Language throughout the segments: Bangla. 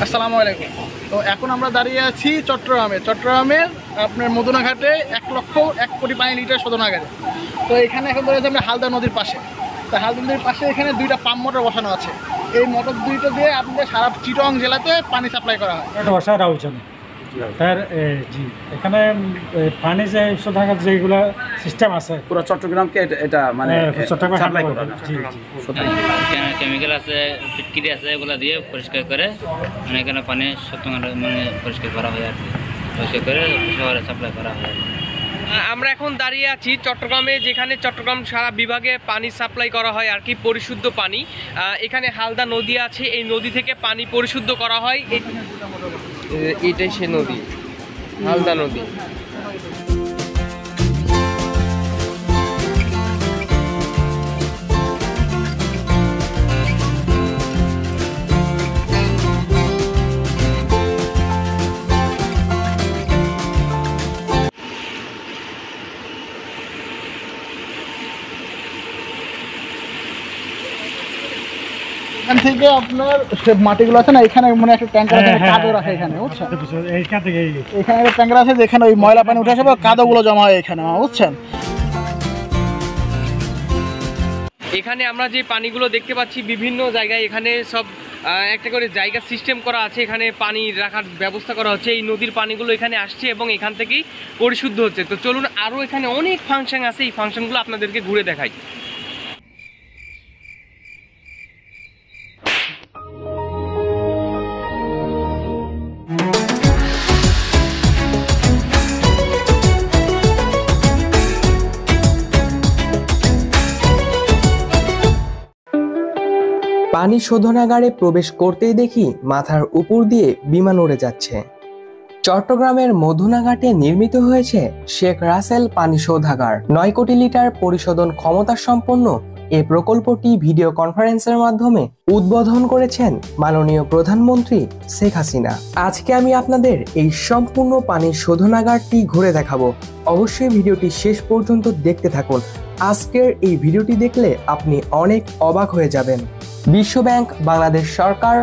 আসসালামু আলাইকুম। তো এখন আমরা দাঁড়িয়ে আছি চট্টগ্রামের আপনার মদুনাঘাটে 1,01,00,000 পানি লিটার শোধনাগারে। তো এখানে এখন দাঁড়িয়ে আমরা হালদা নদীর পাশে। তো হালদা নদীর পাশে এখানে দুইটা পাম্প মোটর বসানো আছে। এই মোটর দুইটা দিয়ে আপনাদের সারা চিটং জেলাতে পানি সাপ্লাই করা হয়। স্যার জি, এখানে পানি যে শোধনাগার যেগুলো সিস্টেম আছে পুরো চট্টগ্রামকে এটা মানে চট্টগ্রাম সাপ্লাই করে। কেমিক্যাল আছে, ফিটকিরি আছে, এগুলো দিয়ে পরিষ্কার করে মানে এখানে পানি মানে পরিষ্কার করা হয় আর কি, পরিষ্কার করে শহরে সাপ্লাই করা হয়। আমরা এখন দাঁড়িয়ে আছি চট্টগ্রামে, যেখানে চট্টগ্রাম সারা বিভাগে পানি সাপ্লাই করা হয় আর কি, পরিশুদ্ধ পানি। এখানে হালদা নদী আছে, এই নদী থেকে পানি পরিশুদ্ধ করা হয়। এটাই সে নদী, হালদা নদী। এখান থেকে আপনার মাটিগুলো আছে না, এখানে মানে একটা ট্যাঙ্কার আছে, কাদো রাখে এখানে, বুঝছেন? এখানে একটা ট্যাঙ্কার আছে যেখানে ওই ময়লা পানি উঠে আসে, কাদোগুলো জমা হয় এখানে, বুঝছেন? এখানে আমরা যে পানিগুলো দেখতে পাচ্ছি বিভিন্ন জায়গায়, এখানে সব একটা করে জায়গা সিস্টেম করা আছে, এখানে পানি রাখার ব্যবস্থা করা হচ্ছে। এই নদীর পানিগুলো এখানে আসছে এবং এখান থেকেই পরিশুদ্ধ হচ্ছে। তো চলুন, আরও এখানে অনেক ফাংশন আছে, এই ফাংশনগুলো আপনাদেরকে ঘুরে দেখাই। পানি শোধনাগারে প্রবেশ করতেই দেখি মাথার উপর দিয়ে বিমান উড়ে যাচ্ছে। চট্টগ্রামের মধুনাঘাটে নির্মিত হয়েছে শেখ রাসেল পানি শোধনাগার। 9 কোটি লিটার পরিশোধন ক্ষমতা সম্পন্ন এই প্রকল্পটি ভিডিও কনফারেন্সের মাধ্যমে উদ্বোধন করেছেন মাননীয় প্রধানমন্ত্রী শেখ হাসিনা। আজকে আমি আপনাদের এই সম্পূর্ণ পানি শোধনাগারটি ঘুরে দেখাবো। অবশ্যই ভিডিওটি শেষ পর্যন্ত দেখতে থাকুন। আজকের এই ভিডিওটি দেখলে আপনি অনেক অবাক হয়ে যাবেন। বিশ্বব্যাংক, বাংলাদেশ সরকার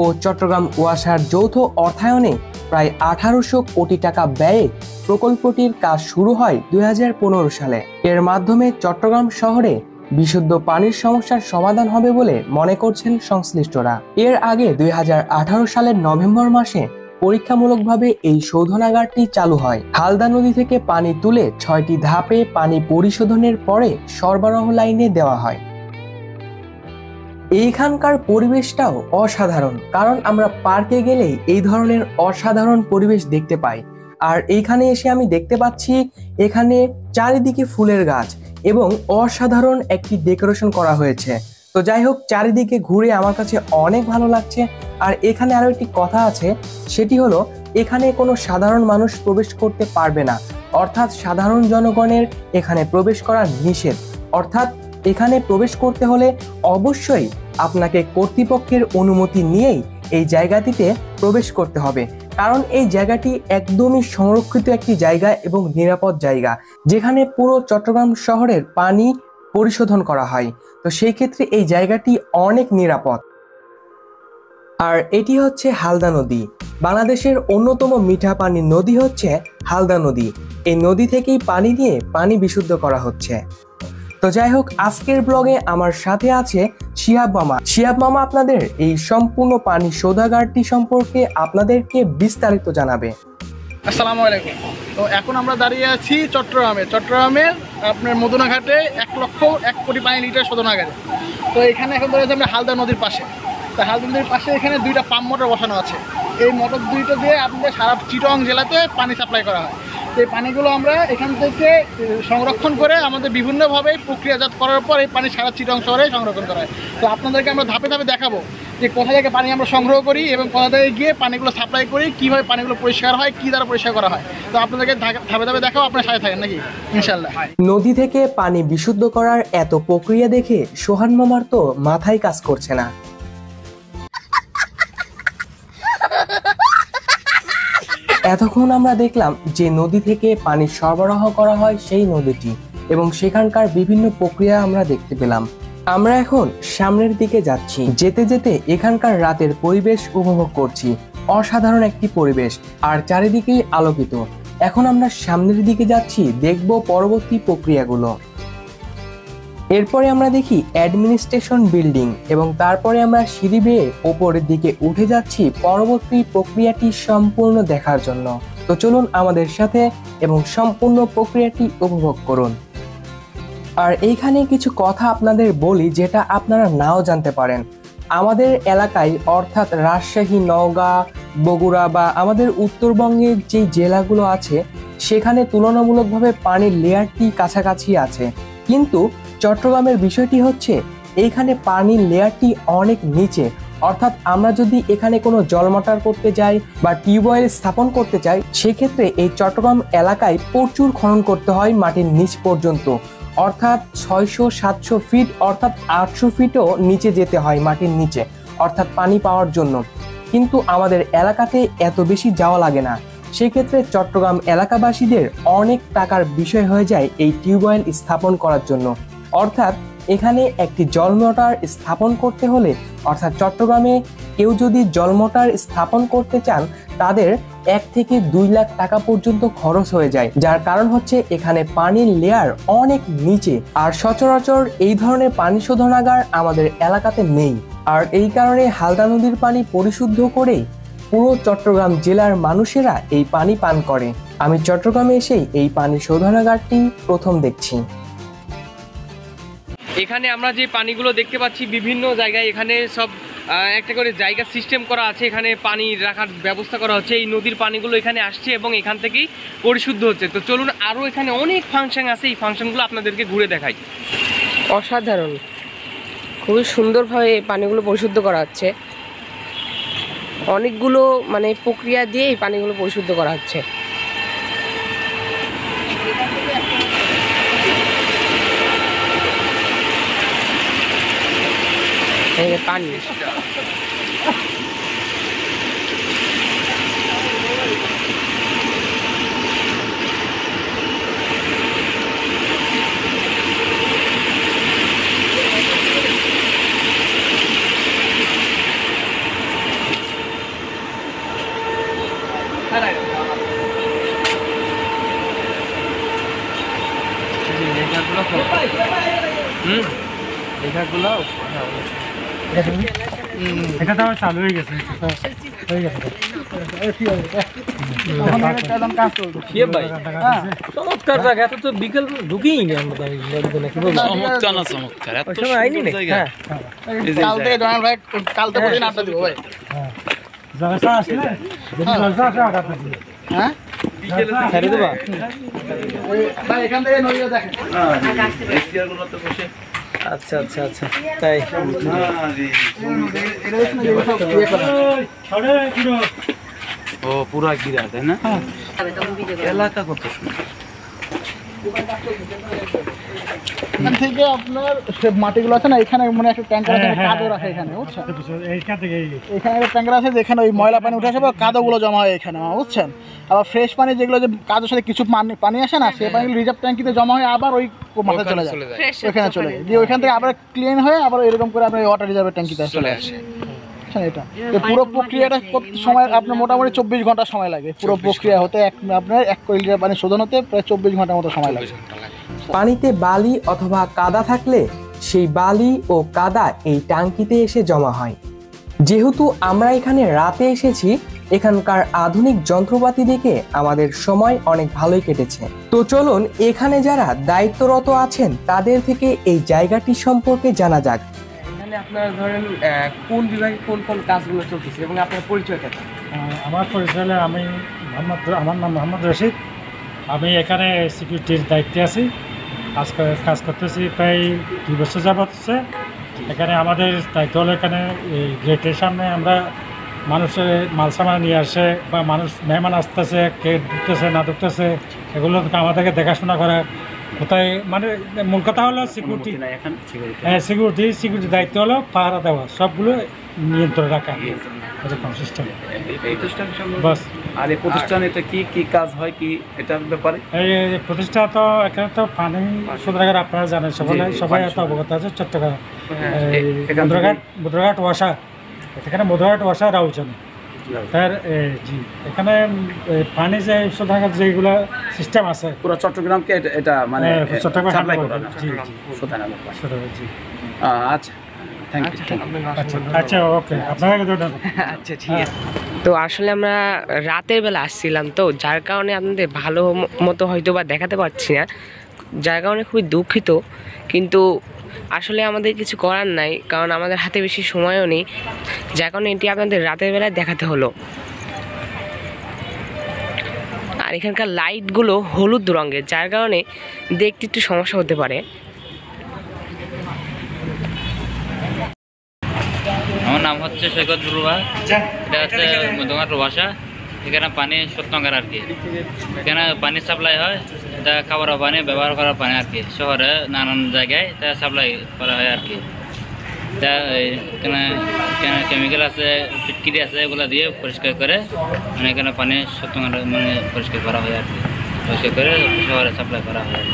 ও চট্টগ্রাম ওয়াসার যৌথ অর্থায়নে প্রায় 1800 কোটি টাকা ব্যয়ে প্রকল্পটির কাজ শুরু হয় 2015 সালে। এর মাধ্যমে চট্টগ্রাম শহরে বিশুদ্ধ পানির সমস্যার সমাধান হবে বলে মনে করছেন সংশ্লিষ্টরা। এর আগে 2018 সালের নভেম্বর মাসে পরীক্ষামূলকভাবে এই শোধনাগারটি চালু হয়। হালদা নদী থেকে পানি তুলে 6টি ধাপে পানি পরিশোধনের পরে সরবরাহ লাইনে দেওয়া হয়। এইখানকার পরিবেশটাও অসাধারণ, কারণ আমরা পার্কে গেলেই এই ধরনের অসাধারণ পরিবেশ দেখতে পাই। আর এইখানে এসে আমি দেখতে পাচ্ছি এখানে চারিদিকে ফুলের গাছ এবং অসাধারণ একটি ডেকোরেশন করা হয়েছে। তো যাই হোক, চারিদিকে ঘুরে আমার কাছে অনেক ভালো লাগছে। আর এখানে আরো একটি কথা আছে, সেটি হলো এখানে কোনো সাধারণ মানুষ প্রবেশ করতে পারবে না, অর্থাৎ সাধারণ জনগণের এখানে প্রবেশ করা নিষেধ। অর্থাৎ এখানে প্রবেশ করতে হলে অবশ্যই আপনাকে কর্তৃপক্ষের অনুমতি নিয়েই এই জায়গাটিতে প্রবেশ করতে হবে, কারণ এই জায়গাটি একদমই সংরক্ষিত একটি জায়গা এবং নিরাপদ জায়গা, যেখানে পুরো চট্টগ্রাম শহরের পানি পরিশোধন করা হয়। তো সেই ক্ষেত্রে এই জায়গাটি অনেক নিরাপদ। আর এটি হচ্ছে হালদা নদী। বাংলাদেশের অন্যতম মিঠা পানির নদী হচ্ছে হালদা নদী। এই নদী থেকেই পানি নিয়ে পানি বিশুদ্ধ করা হচ্ছে। তো যাই হোক, আজকের ব্লগে আমার সাথে আছে শিহাব মামা। শিহাব মামা আপনাদের এই সম্পূর্ণ পানি শোধনাগারটি সম্পর্কে আপনাদেরকে বিস্তারিত জানাবে। আসসালামু আলাইকুম। তো এখন আমরা দাঁড়িয়ে আছি চট্টগ্রামের আপনার মদুনাঘাটে 1,01,00,000 পানি লিটার শোধনাগারে। তো এখানে এখন দাঁড়িয়ে আমরা হালদা নদীর পাশে। তো হালদা নদীর পাশে এখানে দুইটা পাম্প মোটর বসানো আছে। এই মোটর দুইটা দিয়ে আপনাদের সারা চিটং জেলাতে পানি সাপ্লাই করা হয়। এই পানিগুলো আমরা এখান থেকে সংরক্ষণ করে আমাদের বিভিন্নভাবে প্রক্রিয়াজাত করার পর এই পানি সারা চিটং শহরে সংরক্ষণ করা হয়। তো আপনাদেরকে আমরা ধাপে ধাপে দেখাবো যে কোথা থেকে পানি আমরা সংগ্রহ করি এবং কোথা থেকে গিয়ে পানিগুলো সাপ্লাই করি, কীভাবে পানিগুলো পরিষ্কার হয়, কী দ্বারা পরিষ্কার করা হয়। তো আপনাদেরকে ধাপে ধাপে দেখাবো, আপনার সাথে থাকেন নাকি ইনশাল্লাহ। নদী থেকে পানি বিশুদ্ধ করার এত প্রক্রিয়া দেখে সোহান মামার তো মাথায় কাজ করছে না। এতক্ষণ আমরা দেখলাম যে নদী থেকে পানি সরবরাহ করা হয় সেই নদীটি, এবং সেখানকার বিভিন্ন প্রক্রিয়া আমরা দেখতে পেলাম। আমরা এখন সামনের দিকে যাচ্ছি, যেতে যেতে এখানকার রাতের পরিবেশ উপভোগ করছি। অসাধারণ একটি পরিবেশ আর চারিদিকেই আলোকিত। এখন আমরা সামনের দিকে যাচ্ছি, দেখব পরবর্তী প্রক্রিয়াগুলো। এরপরে আমরা দেখি অ্যাডমিনিস্ট্রেশন বিল্ডিং এবং তারপরে আমরা সিঁড়ি বেয়ে ওপরের দিকে উঠে যাচ্ছি পরবর্তী প্রক্রিয়াটি সম্পূর্ণ দেখার জন্য। তো চলুন আমাদের সাথে এবং সম্পূর্ণ প্রক্রিয়াটি উপভোগ করুন। আর এইখানে কিছু কথা আপনাদের বলি যেটা আপনারা নাও জানতে পারেন। আমাদের এলাকায় অর্থাৎ রাজশাহী, নওগাঁ, বগুড়া বা আমাদের উত্তরবঙ্গের যেই জেলাগুলো আছে সেখানে তুলনামূলকভাবে পানির লেয়ারটি কাছাকাছি আছে, কিন্তু চট্টগ্রামের বিষয়টি হচ্ছে এইখানে পানির লেয়ারটি অনেক নিচে। অর্থাৎ আমরা যদি এখানে কোনো জল মোটর করতে যাই বা টিউবওয়েল স্থাপন করতে চাই, সেক্ষেত্রে এই চট্টগ্রাম এলাকায় প্রচুর খনন করতে হয় মাটির নিচ পর্যন্ত, অর্থাৎ 600-700 ফিট অর্থাৎ 800 ফিটও নিচে যেতে হয় মাটির নিচে, অর্থাৎ পানি পাওয়ার জন্য। কিন্তু আমাদের এলাকাতে এত বেশি যাওয়া লাগে না। সেক্ষেত্রে চট্টগ্রাম এলাকাবাসীদের অনেক টাকার বিষয় হয়ে যায় এই টিউবওয়েল স্থাপন করার জন্য। অর্থাৎ এখানে একটি জল মোটর স্থাপন করতে হলে, অর্থাৎ চট্টগ্রামে কেউ যদি জল মোটর স্থাপন করতে চান তাদের 1 থেকে 2 লাখ টাকা পর্যন্ত খরচ হয়ে যায়, যার কারণ হচ্ছে এখানে পানির লেয়ার অনেক নিচে আর সচরাচর এই ধরনের পানি শোধনাগার আমাদের এলাকাতে নেই। আর এই কারণে হালদা নদীর পানি পরিশুদ্ধ করে পুরো চট্টগ্রাম জেলার মানুষেরা এই পানি পান করে। আমি চট্টগ্রামে এসেই এই পানি শোধনাগারটি প্রথম দেখছি। এখানে আমরা যে পানিগুলো দেখতে পাচ্ছি বিভিন্ন জায়গায় এখানে সব একটা করে জায়গা সিস্টেম করা আছে, এখানে পানি রাখার ব্যবস্থা করা হচ্ছে। এই নদীর পানিগুলো এখানে আসছে এবং এখান থেকেই পরিশুদ্ধ হচ্ছে। তো চলুন আরও এখানে অনেক ফাংশন আছে, এই ফাংশনগুলো আপনাদেরকে ঘুরে দেখাই। অসাধারণ, খুবই সুন্দরভাবে এই পানিগুলো পরিশুদ্ধ করা হচ্ছে। অনেকগুলো মানে প্রক্রিয়া দিয়ে এই পানিগুলো পরিশুদ্ধ করা হচ্ছে। এই যে পানি, এটা তো চালু হয়ে গেছে, হয়ে গেছে। চমৎকার জায়গা, এত তো বিকেল ঢুকেই নি আমরা চমৎকার এত আইনি না। হ্যাঁ, কাল থেকে জয়েন ভাই, কাল থেকে দিন আড্ডা দিব ভাই। জলসা আসলে জলসা আসে আঘাত দিবে। হ্যাঁ ছেড়ে দেবা। ভাই এখান থেকে নদীটা দেখেন। আচ্ছা আচ্ছা আচ্ছা, তাই এটা দেখুন যে সব ইয়ে করা। ছড়ে পুরো ও পুরা গিরা তাই না? এলাকা কত সুন্দর। এখান থেকে আপনার সে মাটিগুলো আছে না, এখানে মানে একটা ট্যাঙ্কার আছে, কাদো রাখে এখানে, বুঝছেন? এইখান থেকে এখানে একটা ট্যাঙ্কার আছে যেখানে ওই ময়লা পানি উঠে আসে বা কাদোগুলো জমা হয় এখানে, বুঝছেন? আবার ফ্রেশ পানি যেগুলো যে কাদোর সাথে কিছু পানি আসে না, সেই পানিগুলো রিজার্ভ ট্যাঙ্কিতে জমা হয় আবার ওই মাথায় চলে যায়, ওইখানে চলে যায়, দিয়ে ওইখান থেকে আবার ক্লিন হয়ে আবার এরকম করে আপনার ওয়াটার রিজার্ভের ট্যাঙ্কিতে চলে আসে। এটা তো পুরো প্রক্রিয়াটা করতে সময় আপনার মোটামুটি 24 ঘন্টা সময় লাগে। পুরো প্রক্রিয়া হতে আপনার 1 কোটি লিটার পানি শোধন হতে প্রায় 24 ঘন্টার মতো সময় লাগে। পানিতে বালি অথবা কাদা থাকলে সেই বালি ও কাদা এই ট্যাঙ্কিতে এসে জমা হয়। যেহেতু আমরা এখানে রাতে এসেছি, এখানকার আধুনিক যন্ত্রপাতি দেখে আমাদের সময় অনেক ভালোই কেটেছে। তো চলুন এখানে যারা দায়িত্বরত আছেন তাদের থেকে এই জায়গাটি সম্পর্কে জানা যাক। এখানে আপনার ধরেন কোন বিভাগে কোন কোন কাজগুলো চলতেছে এবং আপনার পরিচয়টা? আমার পরিচয় হলো আমার নাম মোহাম্মদ রশিদ। আমি এখানে সিকিউরিটির দায়িত্বে আছি, কাজ করতেছি প্রায় 2 বছর যাবত হচ্ছে। এখানে আমাদের দায়িত্ব হলো এখানে এই গেটের সামনে আমরা মানুষের মাল সামান নিয়ে আসে বা মানুষ মেহমান আসতেছে, কে ঢুকতেছে না ঢুকতেছে, এগুলো আমাদেরকে দেখাশোনা করা। কোথায় মানে মূল কথা হলো সিকিউরিটি, অনুমতি নাই এখন সিকিউরিটি। হ্যাঁ সিকিউরিটি দায়িত্ব হলো পাহারা দেওয়া, সবগুলো নিয়ন্ত্রণ রাখা এরকম সিস্টেম এই প্রতিষ্ঠান সম্বন্ধে- বাস। আর এই প্রতিষ্ঠান এটা কি কি কাজ হয় কি এটার ব্যাপারে? এই প্রতিষ্ঠা তো এখানে তো পানি শোধনাগার আপনারা জানেন, সবাই এত অবগত আছে। চট্টগ্রাম এখান থেকে- মুদ্রাঘাট ওয়াসা, এখানে মুদ্রাঘাট ওয়াসা রাউজান তার জি এখানে পানি যে শোধনাগার যেগুলো সিস্টেম আছে পুরো চট্টগ্রামকে এটা মানে চট্টগ্রাম সাপ্লাই handle করা করে। না? জি শোধনাগার পাশে। জি আচ্ছা, থ্যাংক ইউ। আচ্ছা ওকে, আপনাকে ধন্যবাদ। আচ্ছা ঠিক আছে। তো আসলে আমরা রাতের বেলা আসছিলাম, তো যার কারণে আপনাদের ভালো মতো হয়তো বা দেখাতে পারছি না, যার কারণে খুবই দুঃখিত। কিন্তু আসলে আমাদের কিছু করার নাই, কারণ আমাদের হাতে বেশি সময়ও নেই, যার কারণে এটি আপনাদের রাতের বেলায় দেখাতে হলো। আর এখানকার লাইটগুলো হলুদ রঙের, যার কারণে দেখতে একটু সমস্যা হতে পারে। আমার নাম হচ্ছে সৈকত বড়ুয়া। এটা হচ্ছে মধুঘাট বাসা। এখানে পানি সত্যঙ্গার আর কি, এখানে পানি সাপ্লাই হয়, এটা খাবার পানি, ব্যবহার করার পানি আর কি। শহরে নানান জায়গায় এটা সাপ্লাই করা হয় আর কি। তা এখানে কেমিক্যাল আছে, ফিটকিরি আছে, এগুলো দিয়ে পরিষ্কার করে মানে এখানে পানি সত্যঙ্গার মানে পরিষ্কার করা হয় আর কি। পরিষ্কার করে শহরে সাপ্লাই করা হয়।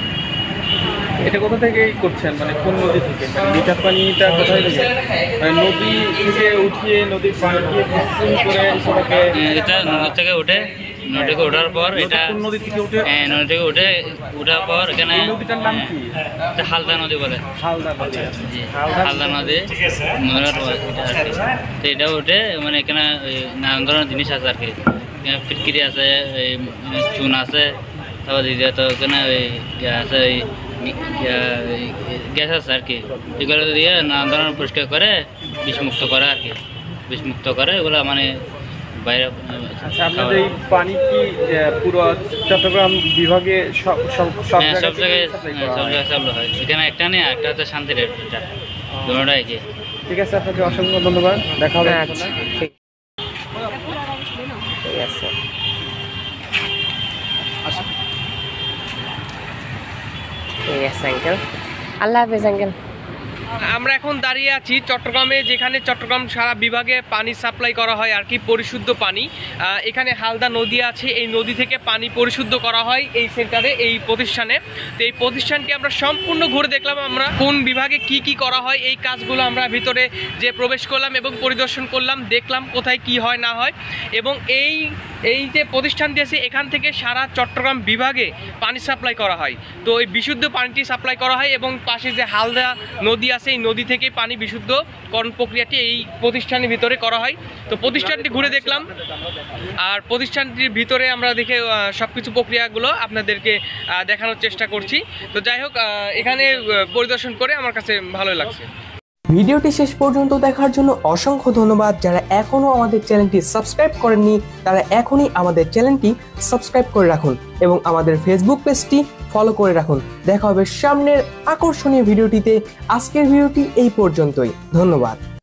এটা কোথা থেকে করছেন, মানে কোন নদী থেকে? মিঠার পানিটা কোথায় থেকে? নদী থেকে উঠিয়ে নদীর পানি দিয়ে প্রসেসিং করে সেটাকে এটা নদী থেকে উঠে, নদী থেকে ওঠার পর এটা কোন নদী থেকে উঠে? নদী থেকে ওঠার পর এখানে এই নদীটার নাম কি? এটা হালদা নদী বলে। হালদা নদী। জি, হালদা নদী মধুঘাট এটা আর কি। তো এটা উঠে মানে এখানে ওই নানান ধরনের জিনিস আছে আর কি। এখানে ফিটকিরি আছে, এই চুন আছে, তারপর দিদি তো এখানে ওই আছে, ওই গ্যাস আছে আর কি। এগুলো দিয়ে নানান ধরনের পরিষ্কার করে বিষমুক্ত করে আর কি। বিষমুক্ত করে এগুলো মানে বাইরে আচ্ছা, আপনাদের এই পানি কি পুরো চট্টগ্রাম বিভাগে সব হ্যাঁ, সব জায়গায় supply করা সব হয়? জায়গায় চালু হয়। এখানে একটা নেই, একটা হচ্ছে শান্তির এটা দুটোটাই কি। ঠিক আছে, আপনাকে অসংখ্য ধন্যবাদ, দেখা হবে। আচ্ছা ঠিক আছে। ঠিক আছে আঙ্কেল, আল্লাহ হাফেজ আঙ্কেল। আমরা এখন দাঁড়িয়ে আছি চট্টগ্রামে, যেখানে চট্টগ্রাম সারা বিভাগে পানি সাপ্লাই করা হয় আর কি, পরিশুদ্ধ পানি। এখানে হালদা নদী আছে, এই নদী থেকে পানি পরিশুদ্ধ করা হয় এই সেন্টারে, এই প্রতিষ্ঠানে। তো এই প্রতিষ্ঠানটি আমরা সম্পূর্ণ ঘুরে দেখলাম, আমরা কোন বিভাগে কি কি করা হয় এই কাজগুলো আমরা ভিতরে যে প্রবেশ করলাম এবং পরিদর্শন করলাম, দেখলাম কোথায় কি হয় না হয়। এবং এই যে প্রতিষ্ঠানটি আছে, এখান থেকে সারা চট্টগ্রাম বিভাগে পানি সাপ্লাই করা হয়। তো এই বিশুদ্ধ পানিটি সাপ্লাই করা হয় এবং পাশে যে হালদা নদী আছে, এই নদী থেকে পানি বিশুদ্ধকরণ প্রক্রিয়াটি এই প্রতিষ্ঠানের ভিতরে করা হয়। তো প্রতিষ্ঠানটি ঘুরে দেখলাম, আর প্রতিষ্ঠানটির ভিতরে আমরা দেখে সব কিছু প্রক্রিয়াগুলো আপনাদেরকে দেখানোর চেষ্টা করছি। তো যাই হোক, এখানে পরিদর্শন করে আমার কাছে ভালোই লাগছে। ভিডিওটি শেষ পর্যন্ত দেখার জন্য অসংখ্য ধন্যবাদ। যারা এখনও আমাদের চ্যানেলটি সাবস্ক্রাইব করেননি তারা এখনই আমাদের চ্যানেলটি সাবস্ক্রাইব করে রাখুন এবং আমাদের ফেসবুক পেজটি ফলো করে রাখুন। দেখা হবে সামনের আকর্ষণীয় ভিডিওটিতে। আজকের ভিডিওটি এই পর্যন্তই, ধন্যবাদ।